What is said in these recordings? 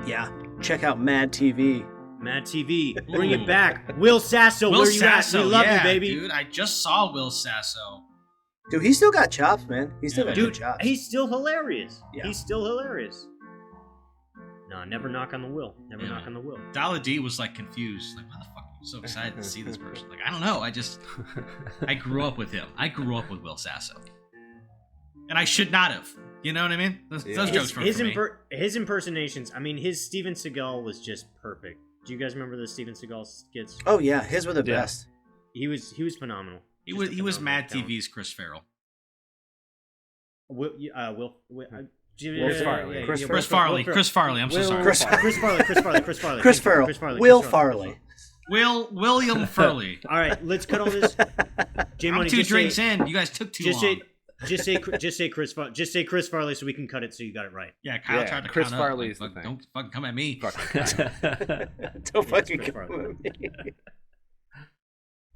Yeah, check out Mad TV. Mad TV, bring it back. Will Sasso, where you at? We love you, baby. Dude, I just saw Will Sasso. Dude, he's still got chops, man. He's still got good chops. He's still hilarious. Yeah. He's still hilarious. No, never knock on the will. Never knock on the will. Dollar D was like confused. Like, why the fuck are you so excited to see this person? Like, I don't know. I grew up with him. I grew up with Will Sasso. And I should not have. You know what I mean? Those jokes were for me. His impersonations, I mean, his Steven Seagal was just perfect. Do you guys remember the Steven Seagal skits? Oh, yeah. His were the best. He was phenomenal. He was Mad TV's Chris Farley. Chris Farley. I'm so sorry. Chris Farley. Will Farley. William Furley. All right, let's cut all this. I'm 2 drinks in. You guys took too long. Just say Chris Farley so we can cut it so you got it right. Yeah, Kyle tried to Chris cut Farley up. is the thing. Don't fucking come at me. Don't fucking come at me.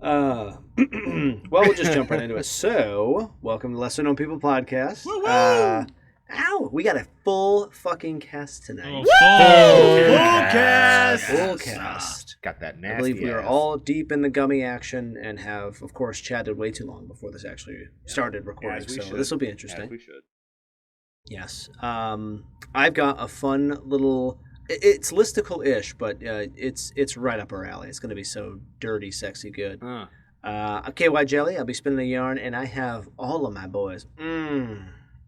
Well, we'll just jump right into it. So, welcome to Lesser Known People Podcast. We got a full fucking cast tonight. Full cast. Got that nasty. I believe we are all deep in the gummy action and have, of course, chatted way too long before this actually started recording. So this will be interesting. As we should. Yes. I've got a fun little. It's listicle-ish, but it's right up our alley. It's going to be so dirty, sexy, good. I'm KY Jelly. I'll be spinning a yarn, and I have all of my boys.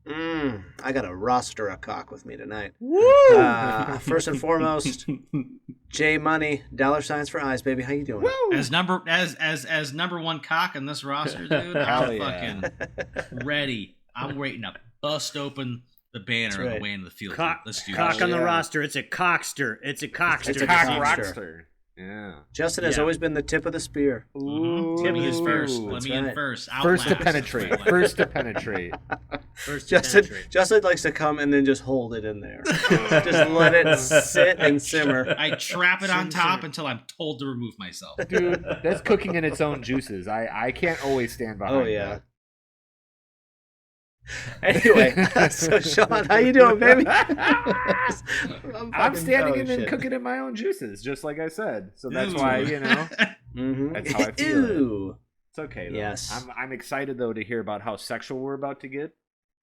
I got a roster of cock with me tonight. Woo! First and foremost, J Money, $signs for eyes, baby. How you doing? Woo! As number one cock in this roster, dude. I'm fucking ready. I'm waiting to bust open the banner on the way into the field. Let's do cock on the roster. It's a cockster. It's a cockster. It's a cock rockster. Yeah. Justin has always been the tip of the spear. Ooh. Let me in first. First to penetrate. Justin likes to come and then just hold it in there. Just let it sit and simmer. I trap it on top until I'm told to remove myself. Dude, that's cooking in its own juices. I can't always stand behind that. Anyway, so Sean, how you doing, baby? I'm standing in and cooking in my own juices, just like I said. So that's why, that's how I feel. It's okay, though. Yes. I'm excited, though, to hear about how sexual we're about to get.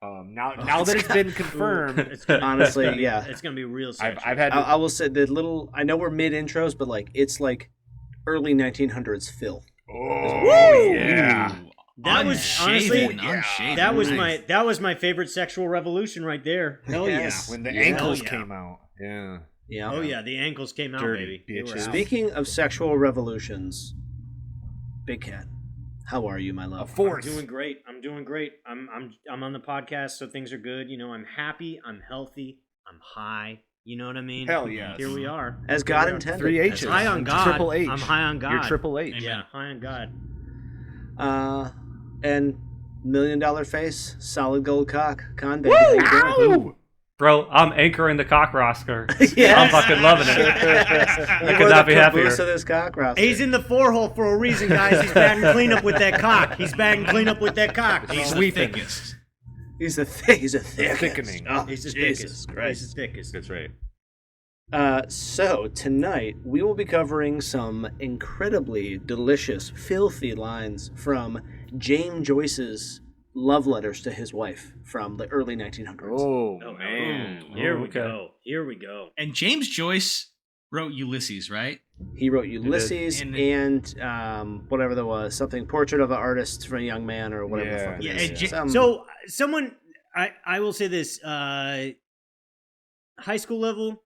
Now that it's been confirmed, honestly, yeah, it's gonna be real sexual. I will say I know we're mid intros, but it's like early 1900s filth. Oh yeah. That was honestly that was my favorite sexual revolution right there. Hell yes. When the ankles came out. Yeah. Yeah. Oh yeah, the ankles came out, Dirty baby. Speaking of sexual revolutions, Big Cat, how are you, my love? I'm doing great. I'm on the podcast, so things are good. I'm happy. I'm healthy. I'm high. You know what I mean? Hell yes. Here we are. As God intended. 3 H's. High on God. Triple H. I'm high on God. You're Triple H. Yeah, high on God. And $1 million face, solid gold cock, con baby. How you doing? Bro, I'm anchoring the cock roster. Yes. I'm fucking loving it. I could not be happier. Of this cock roster. He's in the 4-hole for a reason, guys. He's bagging cleanup with that cock. He's the thickest. He's the thickest. Thickening. Oh, he's the Jesus thickest. Christ. He's the thickest. That's right. So tonight we will be covering some incredibly delicious, filthy lines from James Joyce's love letters to his wife from the early 1900s. Oh man! Here we go. And James Joyce wrote Ulysses, right? He wrote Ulysses and whatever there was, something Portrait of an Artist for a Young Man or whatever the fuck it is. So someone, I will say this, high school level,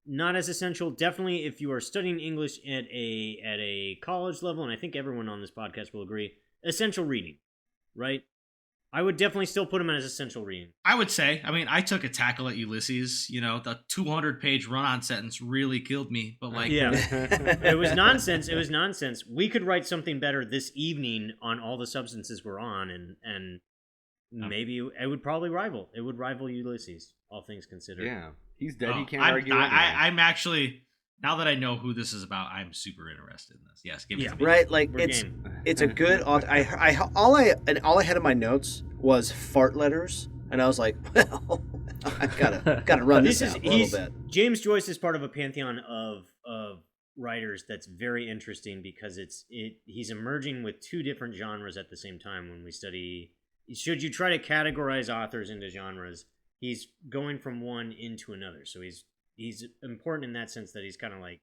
not as essential. Definitely, if you are studying English at a college level, and I think everyone on this podcast will agree, essential reading, right? I would definitely still put them as essential reading. I would say. I mean, I took a tackle at Ulysses. The 200-page run-on sentence really killed me. But it was nonsense. It was nonsense. We could write something better this evening on all the substances we're on, and maybe it would probably rival. It would rival Ulysses, all things considered. Yeah. He's dead. He can't argue. I'm actually, now that I know who this is about, I'm super interested in this. Yes, give it to me. Right, it's a good. All I had in my notes was fart letters, And I was like, well, I gotta run this out a little bit. James Joyce is part of a pantheon of writers that's very interesting because he's emerging with two different genres at the same time. When we study, should you try to categorize authors into genres, he's going from one into another. So he's important in that sense that he's kind of like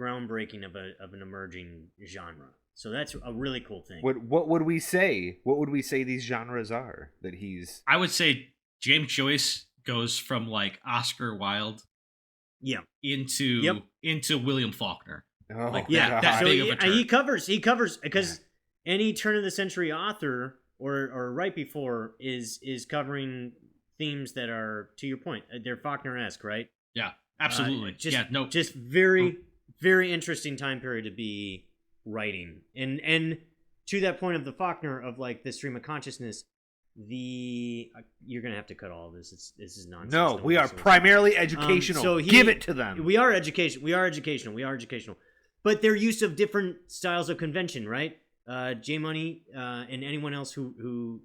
groundbreaking of an emerging genre. So that's a really cool thing. What would we say? What would we say these genres are that he's? I would say James Joyce goes from like Oscar Wilde, into William Faulkner. Oh, like yeah, that so big of a turn. he covers because any turn of the century author or right before is covering themes that are, to your point, they're Faulkner-esque, right? Yeah, absolutely. Just very very interesting time period to be writing, and to that point of the Faulkner of like the stream of consciousness, you're gonna have to cut all of this. This is nonsense. No, we are primarily educational. So give it to them. We are educational. But their use of different styles of convention, right? J Money and anyone else who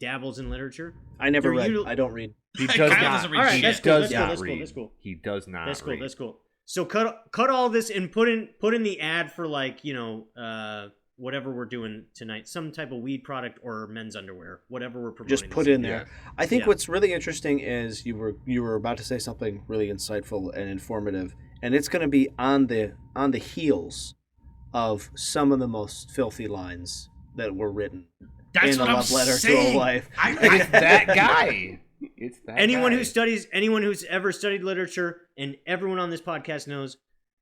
dabbles in literature. I never read. I don't read. He does not. Doesn't read all right, shit. that's cool. He does not. That's cool. So cut all this and put in the ad for like whatever we're doing tonight, some type of weed product or men's underwear, whatever we're promoting. Just put in there. Yeah. I think what's really interesting is you were about to say something really insightful and informative, and it's going to be on the heels of some of the most filthy lines that were written in a love letter to a wife. It's that guy. It's that anyone guy. who's ever studied literature, and everyone on this podcast knows,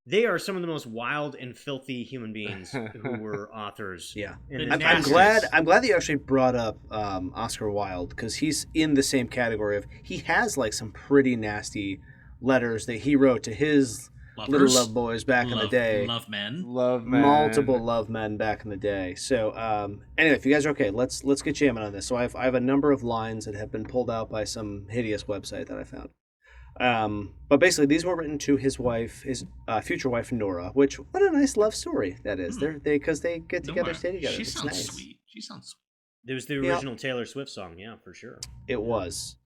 they are some of the most wild and filthy human beings who were authors. Yeah, I'm glad that you actually brought up Oscar Wilde, because he's in the same category of, he has like some pretty nasty letters that he wrote to his little love boys back in the day. Love men. Multiple love men back in the day. So anyway, if you guys are okay, let's get jamming on this. So I have a number of lines that have been pulled out by some hideous website that I found. But basically, these were written to his wife, his future wife Nora. Which, what a nice love story that is. Because they get together, Nora, stay together. She it's sounds nice. sweet. She sounds sweet. There was the original Taylor Swift song, yeah, for sure. It was.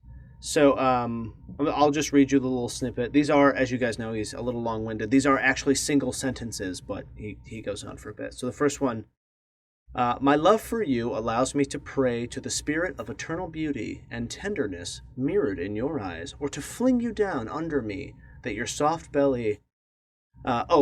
So I'll just read you the little snippet. These are, as you guys know, he's a little long-winded. These are actually single sentences, but he goes on for a bit. So the first one, my love for you allows me to pray to the spirit of eternal beauty and tenderness mirrored in your eyes, or to fling you down under me, that your soft belly...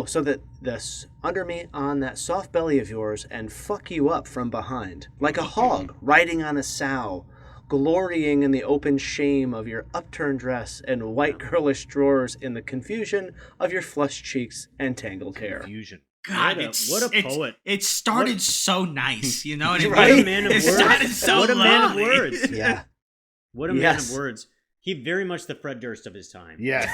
so that this under me on that soft belly of yours and fuck you up from behind, like a hog riding on a sow, glorying in the open shame of your upturned dress and white girlish drawers in the confusion of your flushed cheeks and tangled hair. Confusion. God, what a poet. It started so nice, you know what I mean? What a man of it words. started so What a man of lovely. words. Yeah. What a man of words. He very much the Fred Durst of his time. Yes.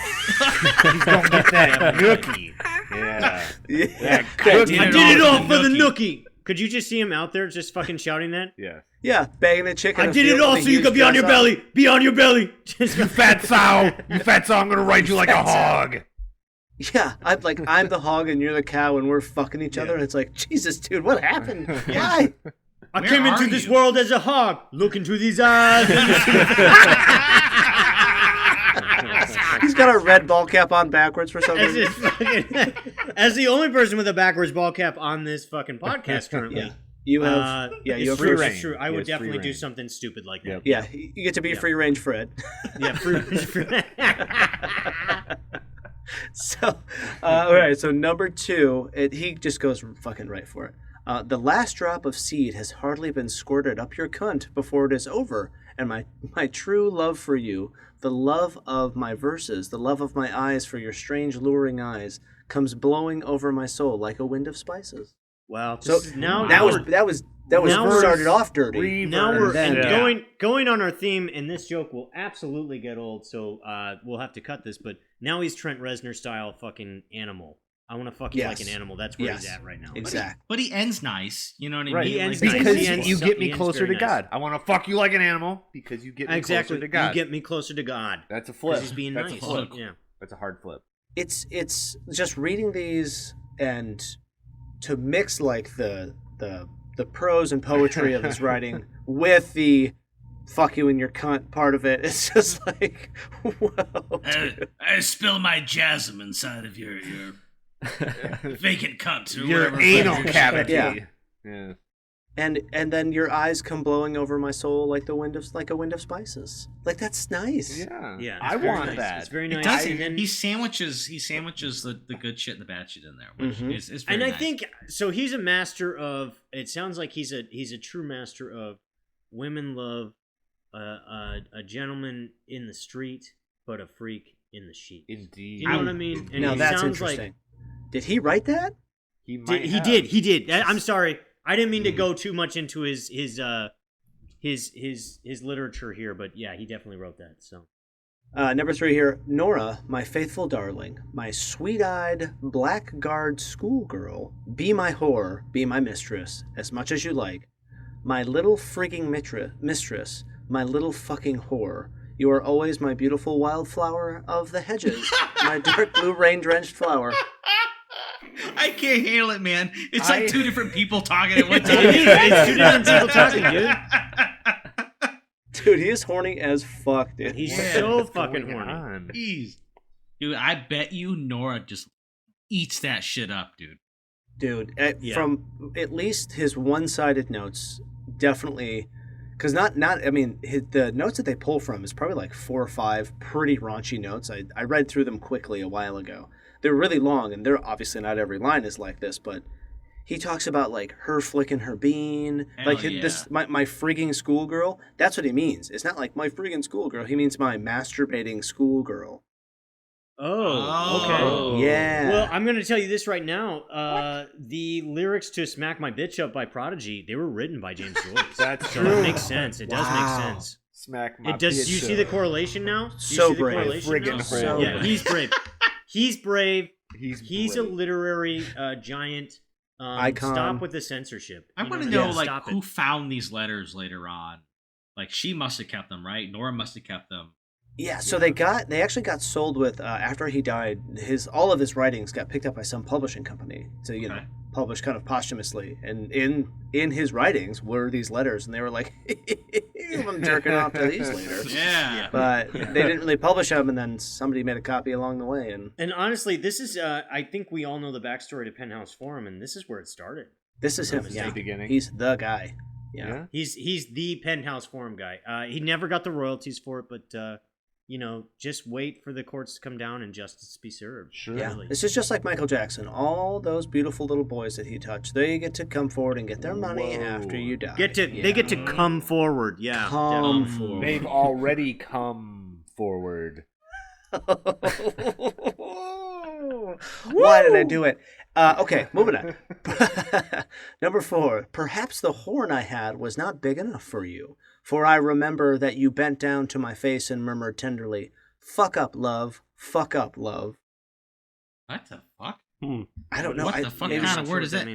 He's going to get that nookie. Yeah. I did it all for the nookie. Could you just see him out there just fucking shouting that? Yeah. Yeah, banging a chick. I did it all so you could be on your belly. Be on your belly. You fat sow. You fat sow. I'm going to ride you like a hog. Yeah, I'm the hog and you're the cow and we're fucking each other. And it's like, Jesus, dude, what happened? Why? I came into this world as a hog. Look into these eyes. He's got a red ball cap on backwards for some reason. As the only person with a backwards ball cap on this fucking podcast currently. Yeah. You have, you have free reign. It's true. I would definitely do something stupid like that. Yeah, you get to be free range Fred. Yeah, free range. So, all right. So number 2, he just goes fucking right for it. The last drop of seed has hardly been squirted up your cunt before it is over, and my true love for you, the love of my verses, the love of my eyes for your strange luring eyes, comes blowing over my soul like a wind of spices. Wow. So that was started off dirty. Now we're going on our theme, and this joke will absolutely get old, so we'll have to cut this. But now he's Trent Reznor style fucking animal. I want to fuck you like an animal. That's where he's at right now. Exactly. But he ends nice. You know what I mean? Right. He ends because nice. you get me closer to God. I want to fuck you like an animal because you get me closer to God. You get me closer to God. That's a flip. He's being nice. A flip. Yeah. That's a hard flip. It's just reading these and to mix like the prose and poetry of his writing with the fuck you in your cunt part of it. It's just like, whoa. I spill my jasm inside of your vacant cunt. Or your whatever anal cavity. Yeah. And then your eyes come blowing over my soul like a wind of spices. Like, that's nice. Yeah. I want nice. that. It's very nice. It does. And then, he sandwiches the good shit and the bad shit in there, which is very and I nice. think so. He's a master of. It sounds like he's a true master of women love a gentleman in the street, but a freak in the sheets. Indeed. You know what I mean? And now it that's sounds interesting. like Did he write that? he did. I'm sorry. I didn't mean to go too much into his literature here, but yeah, he definitely wrote that. So, number 3 here, Nora, my faithful darling, my sweet-eyed, blackguard schoolgirl, be my whore, be my mistress, as much as you like. My little frigging mistress, my little fucking whore. You are always my beautiful wildflower of the hedges, my dark blue rain-drenched flower. I can't handle it, man. It's like two different people talking at one time. it's 2 different people talking, dude. Dude, he is horny as fuck, dude. He's so fucking horny. Jeez. Dude, I bet you Nora just eats that shit up, dude. Dude, from at least his one-sided notes, definitely, because the notes that they pull from is probably like 4 or 5 pretty raunchy notes. I read through them quickly a while ago. They're really long, and they're obviously not every line is like this, but he talks about like her flicking her bean, this my frigging schoolgirl. That's what he means. It's not like my frigging schoolgirl. He means my masturbating schoolgirl. Oh, okay. Yeah. Well, I'm going to tell you this right now. The lyrics to "Smack My Bitch Up" by Prodigy, they were written by James Joyce. That's so true. It makes sense. It does make sense. Smack my It does. bitch Do you see the correlation now? So brave. Friggin' whore. Yeah, he's brave. He's brave. He's a literary giant. Icon. Stop with the censorship. I want to know, who found these letters later on. Like, she must have kept them, right? Nora must have kept them. Yeah, so they actually got sold with after he died. All of his writings got picked up by some publishing company to publish kind of posthumously. And in his writings were these letters, and they were like, I'm jerking off to these later. Yeah, but they didn't really publish them, and then somebody made a copy along the way. And honestly, this is I think we all know the backstory to Penthouse Forum, and this is where it started. This is him. The beginning. He's the guy. Yeah. He's the Penthouse Forum guy. He never got the royalties for it, but. Just wait for the courts to come down and justice be served. Sure. Yeah. This is just like Michael Jackson. All those beautiful little boys that he touched, they get to come forward and get their money after you die. They get to come forward. Yeah. Come forward. They've already come forward. Why did I do it? Okay, moving on. Number 4. Perhaps the horn I had was not big enough for you. For I remember that you bent down to my face and murmured tenderly, fuck up, love. Fuck up, love. What the fuck? I don't know. What the fuck kind of word is that?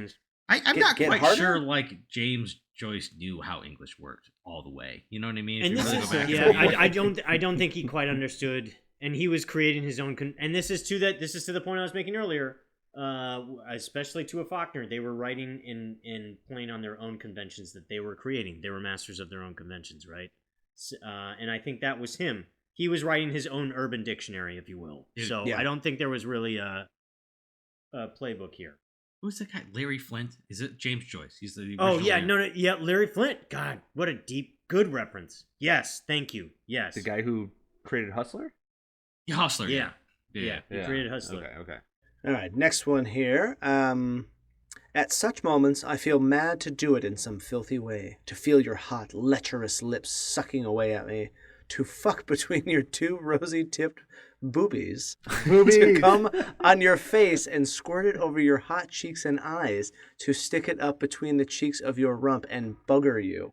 I'm not quite sure, like, James Joyce knew how English worked all the way. You know what I mean? And I don't think he quite understood. And he was creating his own... and this is to the point I was making earlier. Especially to a Faulkner, they were writing and playing on their own conventions that they were creating. They were masters of their own conventions, right? And I think that was him. He was writing his own urban dictionary, if you will. So I don't think there was really a playbook here. Who's that guy? Larry Flint? Is it James Joyce? He's the Larry Flint. God, what a good reference. Yes, thank you. Yes, the guy who created Hustler. Yeah, Hustler. Yeah. He created Hustler. Okay. All right, next one here. At such moments, I feel mad to do it in some filthy way, to feel your hot, lecherous lips sucking away at me, to fuck between your 2 rosy-tipped boobies, to come on your face and squirt it over your hot cheeks and eyes, to stick it up between the cheeks of your rump and bugger you.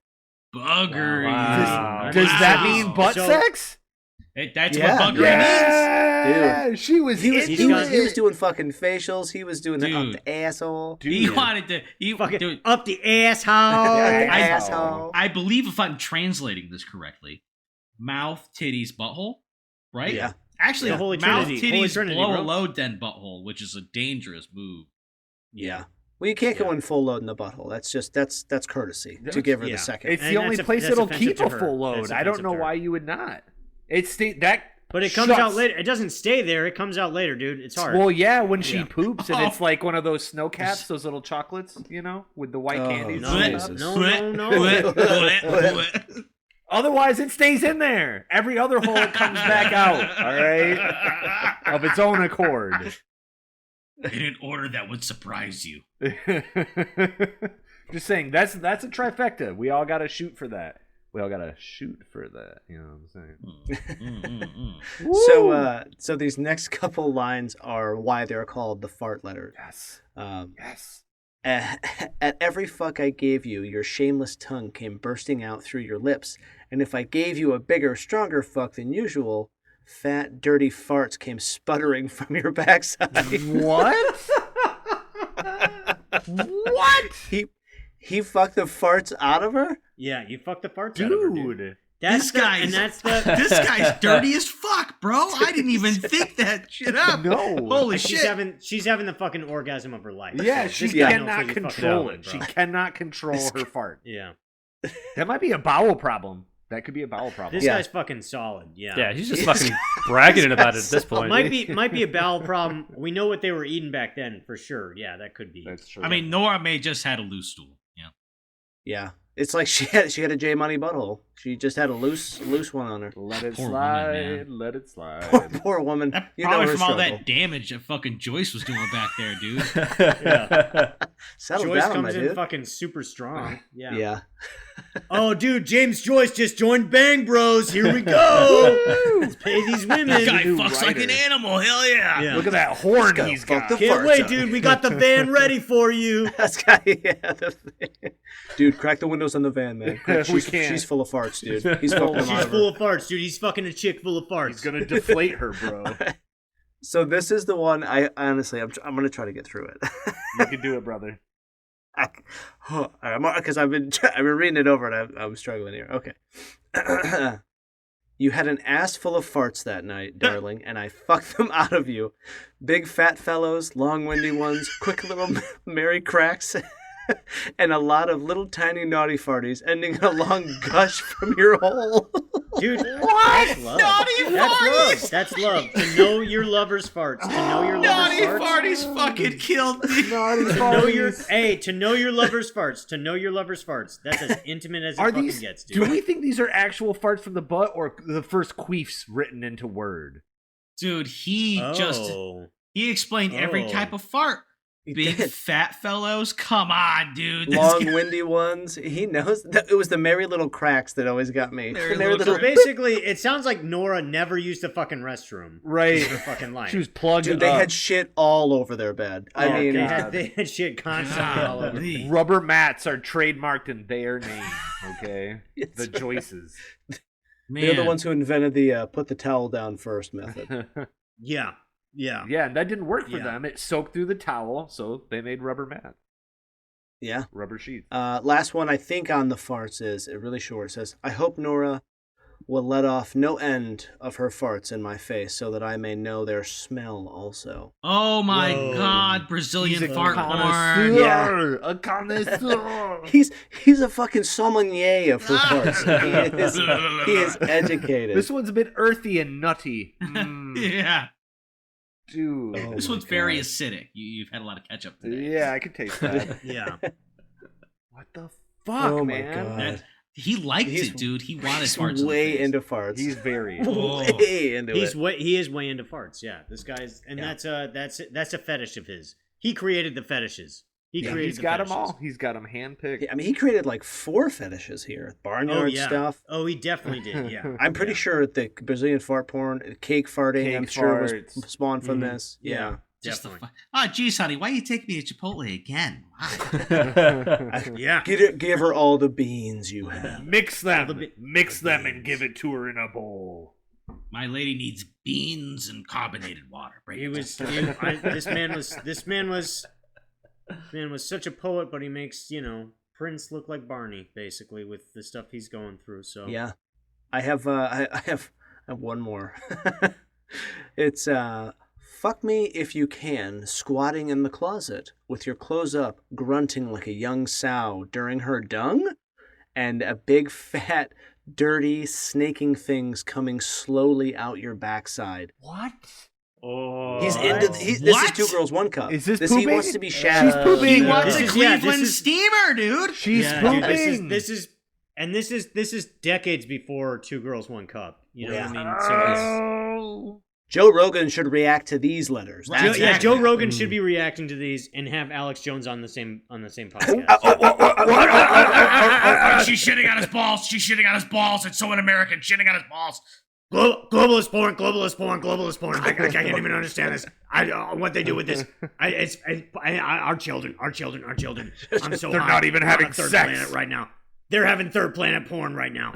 Bugger you. Does that mean butt sex? That's what buggering means. Dude, he was doing fucking facials. He was doing that up the asshole. He wanted to up the asshole. I believe, if I'm translating this correctly, mouth, titties, butthole, right? Yeah. Actually, the Holy mouth, Trinity. titties, Holy Trinity, blow bro. a load, then butthole, which is a dangerous move. Yeah. Well, you can't go in full load in the butthole. That's courtesy to give her the second. It's the only place it'll keep a full load. I don't know why you would not. But it comes out later. It doesn't stay there. It comes out later, dude. It's hard. Well, yeah, when she poops, and it's like one of those snow caps, those little chocolates, with the white candies. No. Otherwise, it stays in there. Every other hole, it comes back out. All right, of its own accord. In an order that would surprise you. Just saying, that's a trifecta. We all got to shoot for that. You know what I'm saying? So these next couple lines are why they're called the fart letters. Yes. Yes. At every fuck I gave you, your shameless tongue came bursting out through your lips. And if I gave you a bigger, stronger fuck than usual, fat, dirty farts came sputtering from your backside. What? What? He fucked the farts out of her? Yeah, you fucked the farts out of her, dude. This guy's dirty as fuck, bro. I didn't even think that shit up. No. Holy shit. She's having the fucking orgasm of her life. Yeah, she cannot control it. She cannot control her fart. Yeah. That might be a bowel problem. That could be a bowel problem. This guy's fucking solid. Yeah. Yeah, he's just fucking bragging about it at this point. Might be a bowel problem. We know what they were eating back then for sure. Yeah, that could be. That's true. I mean, Nora may just had a loose stool. Yeah. Yeah. It's like she had a J Money butthole. She just had a loose one on her. Let it slide. Let it slide. Poor woman. Probably from all that damage that fucking Joyce was doing back there, dude. Yeah. Joyce down, comes in dude. fucking super strong. Yeah. Yeah. Oh, dude, James Joyce just joined Bang Bros. Here we go. Let's pay these women. This guy fucks like an animal. Hell yeah. Look at that horn he's got. Can't wait, dude. We got the van ready for you. That's guy. Yeah, dude, crack the windows on the van, man. She's full of farts, dude. She's full of farts, dude. He's fucking a chick full of farts. He's gonna deflate her, bro. So this is the one. I'm gonna try to get through it. You can do it, brother. Because I've been reading it over and I'm struggling here. Okay. You had an ass full of farts that night, darling, and I fucked them out of you. Big fat fellows, long windy ones, quick little merry cracks, and a lot of little tiny naughty farties ending in a long gush from your hole. Dude, what? That's love. Naughty farties. That's love. To know your lover's farts. To know your lover's farts. Naughty farties fucking killed me. Naughty farties. To know your lover's farts. To know your lover's farts. That's as intimate as it fucking gets, dude. Do we think these are actual farts from the butt or the first queefs written into word? Dude, he explained every type of fart. Big fat fellows, come on, dude. Long windy ones. He knows. It was the merry little cracks that always got me. Basically, it sounds like Nora never used a fucking restroom. Right. In her fucking life. She was plugged Dude, they had shit all over their bed. They had shit constantly all over. Rubber mats are trademarked in their name. Okay, the Joyces. Man. They're the ones who invented the put the towel down first method. Yeah. Yeah. Yeah, and that didn't work for them. It soaked through the towel, so they made rubber mat. Yeah. Rubber sheets. Last one I think on the farts is really short. It says, I hope Nora will let off no end of her farts in my face so that I may know their smell also. Oh my God, Brazilian fart porn. Yeah. A connoisseur. He's a fucking sommelier of her farts. He is educated. This one's a bit earthy and nutty. Yeah. Dude. This one's very acidic. You've had a lot of ketchup today. Yeah, I could taste that. Yeah. What the fuck, man? My God. He liked it, dude. He wanted farts. He's way into farts. He's very way into it. He is way into farts. Yeah, this guy's, and that's a fetish of his. He created the fetishes. He's got them all. He's got them handpicked. I mean, he created like 4 fetishes here. Barnyard stuff. Oh, he definitely did, yeah. I'm pretty sure the Brazilian fart porn, cake farting, sure was spawned from this. Yeah. Just geez, honey, why you take me to Chipotle again? Yeah. Give her all the beans you have. Mix them and give it to her in a bowl. My lady needs beans and carbonated water. This man was such a poet, but he makes, Prince look like Barney, basically, with the stuff he's going through. So yeah, I have one more. It's fuck me if you can, squatting in the closet, with your clothes up, grunting like a young sow during her dung, and a big, fat, dirty, snaking things coming slowly out your backside. What? Oh, he's into this is 2 Girls 1 Cup. Is this he wants to be shadowed. She's pooping. He wants a Cleveland steamer, dude. She's pooping. Dude, this is decades before 2 Girls 1 Cup. You know what I mean? So Joe Rogan should react to these letters. Joe Rogan should be reacting to these and have Alex Jones on the same podcast. She's shitting on his balls. She's shitting on his balls. It's so un-American. Shitting on his balls. Globalist porn. I can't even understand this. What they do with this. Our children. I'm so They're hot. not even having on third sex planet right now. They're having third planet porn right now.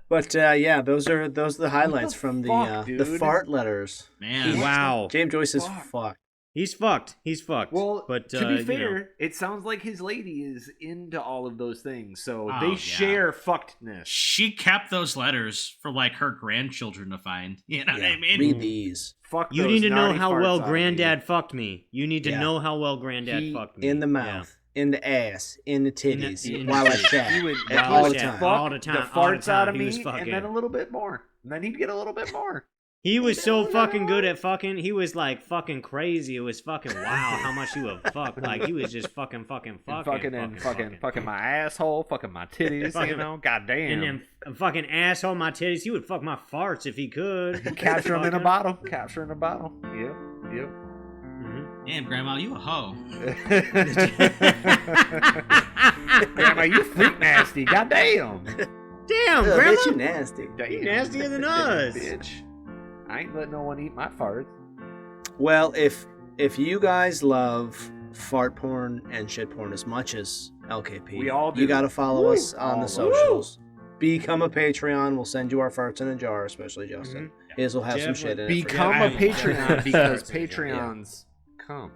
But those are the highlights from the fart letters. Man, wow. James Joyce is fucked. He's fucked. Well, but to be fair, it sounds like his lady is into all of those things, so they share fuckedness. She kept those letters for like her grandchildren to find. You know what I mean? Read these. Fuck. You need to know how well Granddad fucked me. You need to know how well Granddad fucked me. In the mouth. In the ass, in the titties, while I chat, all the time. All the the farts out of me, and then a little bit more. And then he'd get a little bit more. He was so fucking good at fucking. He was like fucking crazy. It was fucking wow how much he would fuck. Like he was just fucking my asshole, fucking my titties. You know, goddamn. And then fucking asshole, my titties. He would fuck my farts if he could. Capture them in a bottle. Yep. Damn, Grandma, you a hoe. Grandma, you freak nasty. Goddamn. Damn, Grandma. Bitch, you nasty. You nastier than us. Bitch. I ain't letting no one eat my farts. Well, if you guys love fart porn and shit porn as much as LKP, we all do. You got to follow us on the socials. Become a Patreon. We'll send you our farts in a jar, especially Justin. His will have some shit in it. Become a Patreon because Patreons come.